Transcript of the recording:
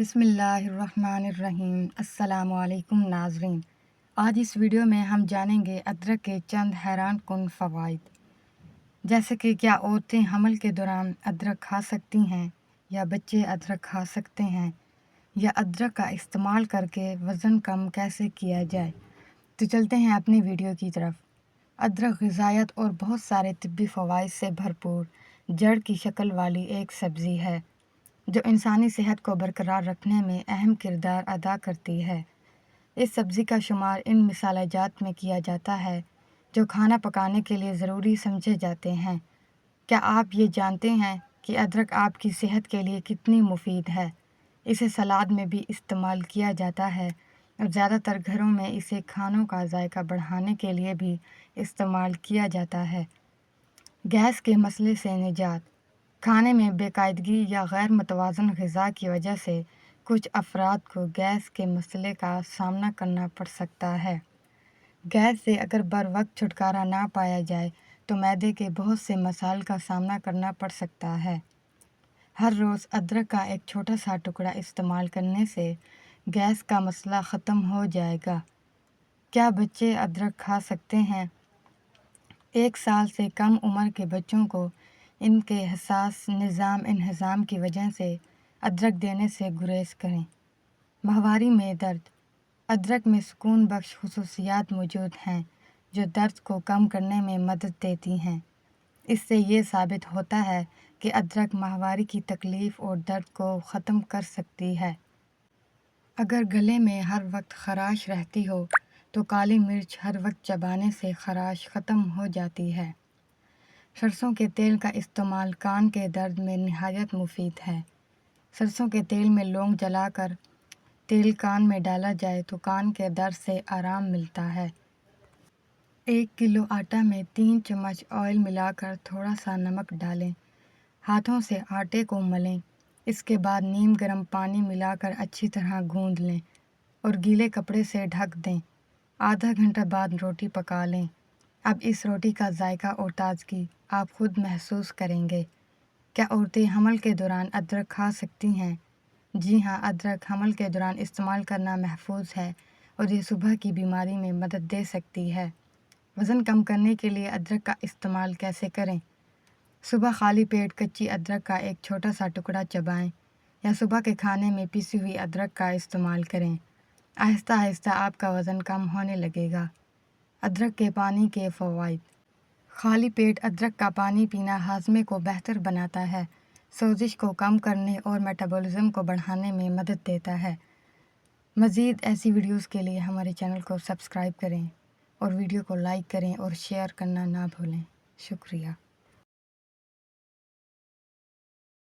بسم اللہ الرحمن الرحیم۔ السلام علیکم ناظرین، آج اس ویڈیو میں ہم جانیں گے ادرک کے چند حیران کن فوائد، جیسے کہ کیا عورتیں حمل کے دوران ادرک کھا سکتی ہیں یا بچے ادرک کھا سکتے ہیں، یا ادرک کا استعمال کر کے وزن کم کیسے کیا جائے۔ تو چلتے ہیں اپنی ویڈیو کی طرف۔ ادرک غذائیت اور بہت سارے طبی فوائد سے بھرپور جڑ کی شکل والی ایک سبزی ہے جو انسانی صحت کو برقرار رکھنے میں اہم کردار ادا کرتی ہے۔ اس سبزی کا شمار ان مصالحہ جات میں کیا جاتا ہے جو کھانا پکانے کے لیے ضروری سمجھے جاتے ہیں۔ کیا آپ یہ جانتے ہیں کہ ادرک آپ کی صحت کے لیے کتنی مفید ہے؟ اسے سلاد میں بھی استعمال کیا جاتا ہے اور زیادہ تر گھروں میں اسے کھانوں کا ذائقہ بڑھانے کے لیے بھی استعمال کیا جاتا ہے۔ گیس کے مسئلے سے نجات۔ کھانے میں بے قاعدگی یا غیر متوازن غذا کی وجہ سے کچھ افراد کو گیس کے مسئلے کا سامنا کرنا پڑ سکتا ہے۔ گیس سے اگر بروقت چھٹکارا نہ پایا جائے تو معدے کے بہت سے مسائل کا سامنا کرنا پڑ سکتا ہے۔ ہر روز ادرک کا ایک چھوٹا سا ٹکڑا استعمال کرنے سے گیس کا مسئلہ ختم ہو جائے گا۔ کیا بچے ادرک کھا سکتے ہیں؟ 1 سال سے کم عمر کے بچوں کو ان کے حساس نظام انہضام کی وجہ سے ادرک دینے سے گریز کریں۔ ماہواری میں درد۔ ادرک میں سکون بخش خصوصیات موجود ہیں جو درد کو کم کرنے میں مدد دیتی ہیں۔ اس سے یہ ثابت ہوتا ہے کہ ادرک ماہواری کی تکلیف اور درد کو ختم کر سکتی ہے۔ اگر گلے میں ہر وقت خراش رہتی ہو تو کالی مرچ ہر وقت چبانے سے خراش ختم ہو جاتی ہے۔ سرسوں کے تیل کا استعمال کان کے درد میں نہایت مفید ہے۔ سرسوں کے تیل میں لونگ جلا کر تیل کان میں ڈالا جائے تو کان کے درد سے آرام ملتا ہے۔ 1 کلو آٹا میں 3 چمچ آئل ملا کر تھوڑا سا نمک ڈالیں۔ ہاتھوں سے آٹے کو ملیں۔ اس کے بعد نیم گرم پانی ملا کر اچھی طرح گوندھ لیں اور گیلے کپڑے سے ڈھک دیں۔ آدھا گھنٹہ بعد روٹی پکا لیں۔ اب اس روٹی کا ذائقہ اور تازگی آپ خود محسوس کریں گے۔ کیا عورتیں حمل کے دوران ادرک کھا سکتی ہیں؟ جی ہاں، ادرک حمل کے دوران استعمال کرنا محفوظ ہے اور یہ صبح کی بیماری میں مدد دے سکتی ہے۔ وزن کم کرنے کے لیے ادرک کا استعمال کیسے کریں؟ صبح خالی پیٹ کچی ادرک کا ایک چھوٹا سا ٹکڑا چبائیں یا صبح کے کھانے میں پیسی ہوئی ادرک کا استعمال کریں۔ آہستہ آہستہ آپ کا وزن کم ہونے لگے گا۔ ادرک کے پانی کے فوائد۔ خالی پیٹ ادرک کا پانی پینا ہاضمے کو بہتر بناتا ہے، سوزش کو کم کرنے اور میٹابولزم کو بڑھانے میں مدد دیتا ہے۔ مزید ایسی ویڈیوز کے لیے ہمارے چینل کو سبسکرائب کریں اور ویڈیو کو لائک کریں اور شیئر کرنا نہ بھولیں۔ شکریہ۔